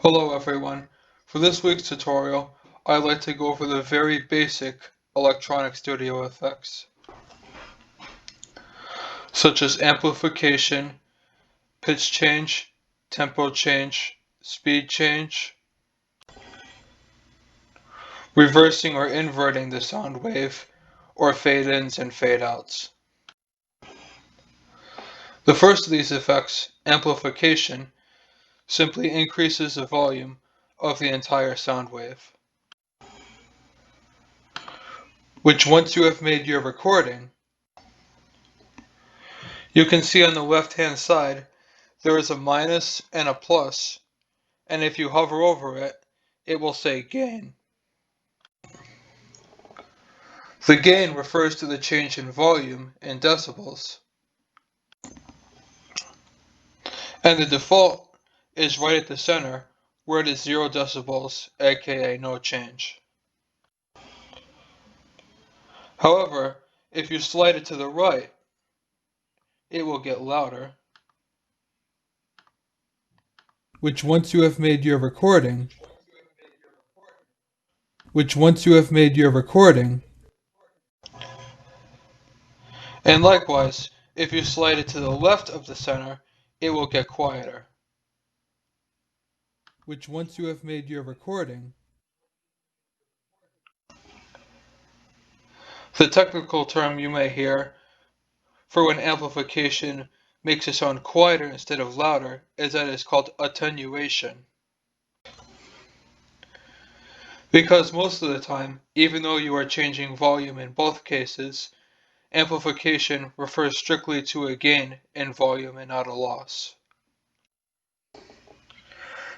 Hello everyone. For this week's tutorial, I'd like to go over the very basic electronic studio effects, such as amplification, pitch change, tempo change, speed change, reversing or inverting the sound wave, or fade-ins and fade-outs. The first of these effects, amplification, simply increases the volume of the entire sound wave, which once you have made your recording, you can see on the left-hand side there is a minus and a plus, and if you hover over it, it will say gain. The gain refers to the change in volume in decibels, and the default is right at the center where it is 0 decibels, aka no change. However, if you slide it to the right, it will get louder, which once you have made your recording, and likewise, if you slide it to the left of the center, it will get quieter, which once you have made your recording. The technical term you may hear for when amplification makes a sound quieter instead of louder is that it's called attenuation. Because most of the time, even though you are changing volume in both cases, amplification refers strictly to a gain in volume and not a loss.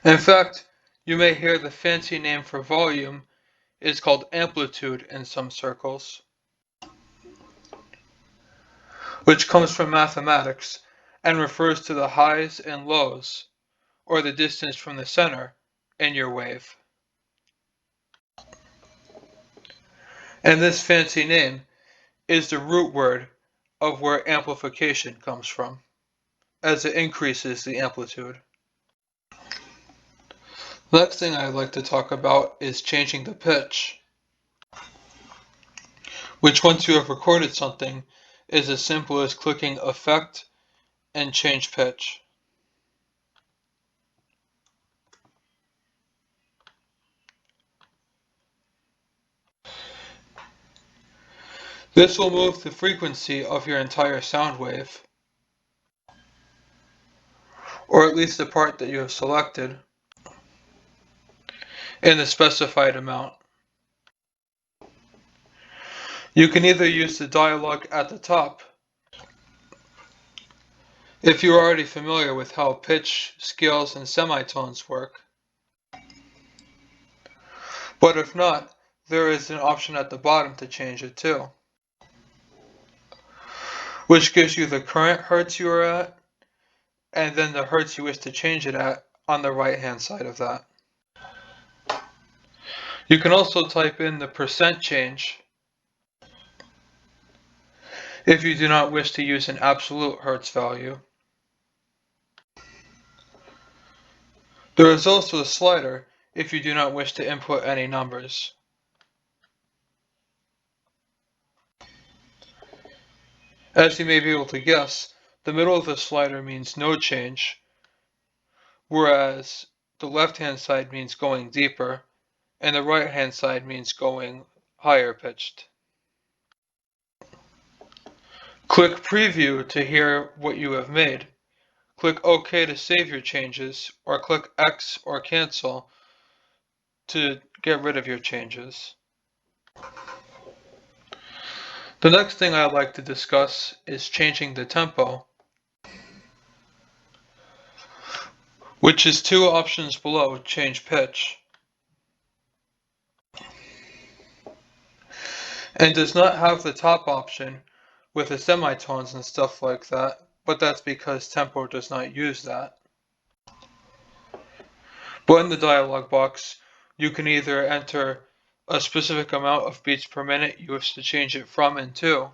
In fact, you may hear the fancy name for volume is called amplitude in some circles, which comes from mathematics and refers to the highs and lows, or the distance from the center, in your wave. And this fancy name is the root word of where amplification comes from, as it increases the amplitude. The next thing I'd like to talk about is changing the pitch, which once you have recorded something is as simple as clicking Effect and Change Pitch. This will move the frequency of your entire sound wave, or at least the part that you have selected, in the specified amount. You can either use the dialog at the top, if you are already familiar with how pitch, scales, and semitones work. But if not, there is an option at the bottom to change it too, which gives you the current hertz you are at, and then the hertz you wish to change it at on the right hand side of that. You can also type in the percent change if you do not wish to use an absolute hertz value. There is also a slider if you do not wish to input any numbers. As you may be able to guess, the middle of the slider means no change, whereas the left-hand side means going deeper, and the right-hand side means going higher pitched. Click Preview to hear what you have made. Click OK to save your changes, or click X or Cancel to get rid of your changes. The next thing I'd like to discuss is changing the tempo, which is two options below change pitch, and does not have the top option with the semitones and stuff like that, but that's because tempo does not use that. But in the dialog box, you can either enter a specific amount of beats per minute you wish to change it from and to,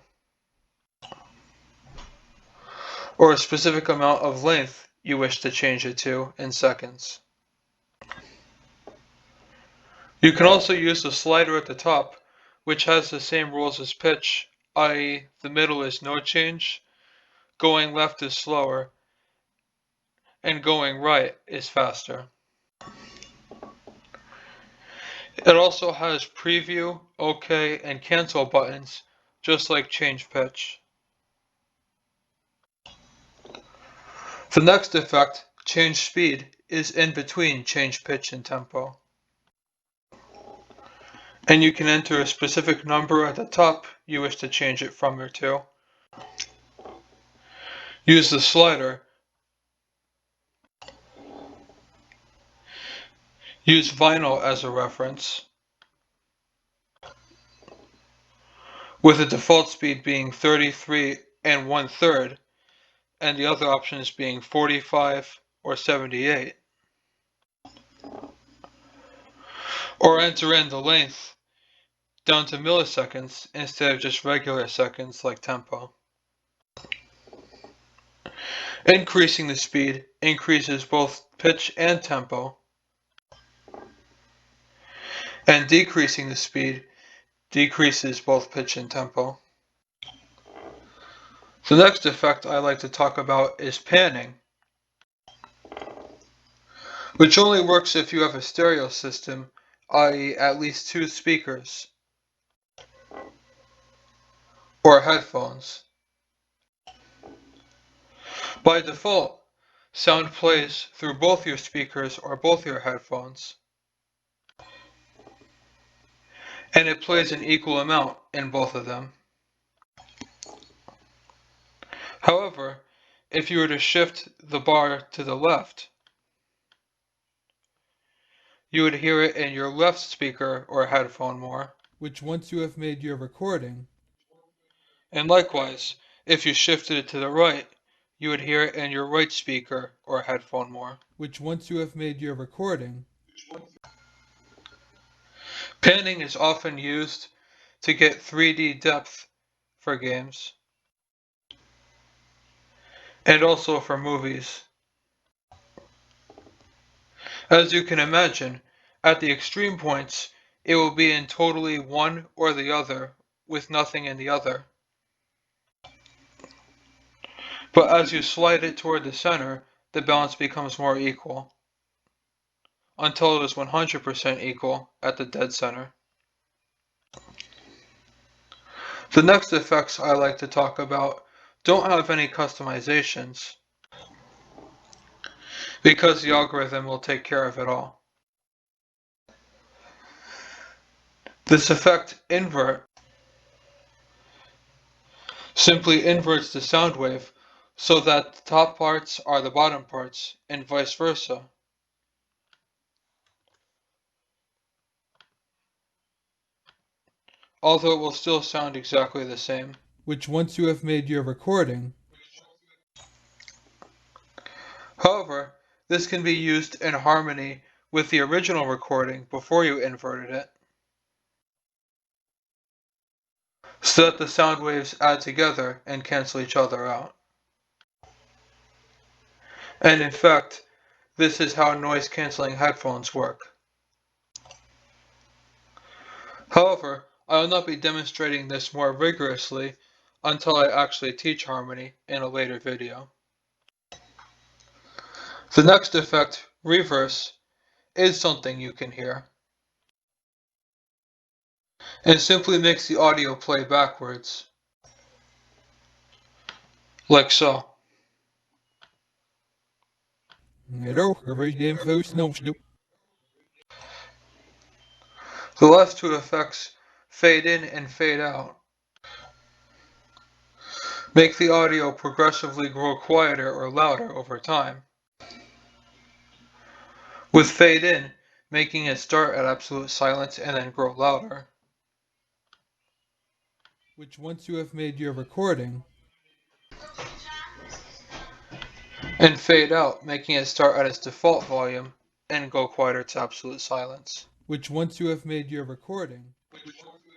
or a specific amount of length you wish to change it to in seconds. You can also use the slider at the top, which has the same rules as pitch, i.e. the middle is no change, going left is slower, and going right is faster. It also has preview, OK, and cancel buttons, just like change pitch. The next effect, change speed, is in between change pitch and tempo. And you can enter a specific number at the top you wish to change it from or to. Use the slider. Use vinyl as a reference, with the default speed being 33 and 1/3, and the other options being 45 or 78. Or enter in the length down to milliseconds instead of just regular seconds like tempo. Increasing the speed increases both pitch and tempo, and decreasing the speed decreases both pitch and tempo. The next effect I like to talk about is panning, which only works if you have a stereo system, i.e. at least 2 speakers, or headphones. By default, sound plays through both your speakers or both your headphones, and it plays an equal amount in both of them. However, if you were to shift the bar to the left, you would hear it in your left speaker or headphone more. Which once you have made your recording, And likewise, if you shifted it to the right, you would hear it in your right speaker or headphone more. which once you have made your recording, Panning is often used to get 3D depth for games, and also for movies. As you can imagine, at the extreme points, it will be in totally one or the other, with nothing in the other. But as you slide it toward the center, the balance becomes more equal, until it is 100% equal at the dead center. The next effects I like to talk about don't have any customizations, because the algorithm will take care of it all. This effect, invert, simply inverts the sound wave so that the top parts are the bottom parts, and vice versa. Although it will still sound exactly the same. which once you have made your recording, However, this can be used in harmony with the original recording before you inverted it, so that the sound waves add together and cancel each other out. And in fact, this is how noise cancelling headphones work. However, I will not be demonstrating this more rigorously until I actually teach harmony in a later video. The next effect, reverse, is something you can hear, and simply makes the audio play backwards, like so. hello, every damn folks knows you. The last two effects, fade in and fade out, make the audio progressively grow quieter or louder over time, with fade in making it start at absolute silence and then grow louder, Which once you have made your recording, and fade out making it start at its default volume and go quieter to absolute silence. which once you have made your recording,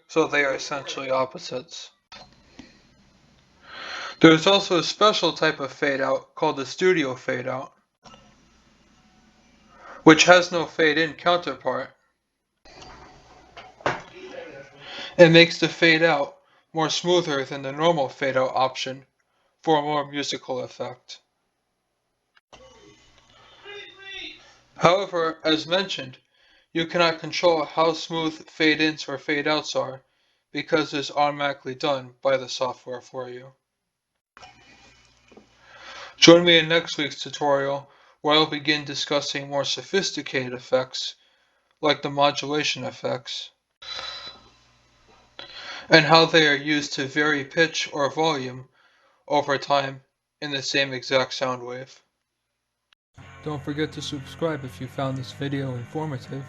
So they are essentially opposites. There is also a special type of fade out called the studio fade out, which has no fade in counterpart. It makes the fade out more smoother than the normal fade out option for a more musical effect. However, as mentioned, you cannot control how smooth fade-ins or fade-outs are because it's automatically done by the software for you. Join me in next week's tutorial where I'll begin discussing more sophisticated effects like the modulation effects and how they are used to vary pitch or volume over time in the same exact sound wave. Don't forget to subscribe if you found this video informative,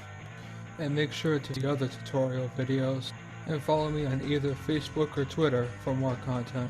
and make sure to see other tutorial videos, and follow me on either Facebook or Twitter for more content.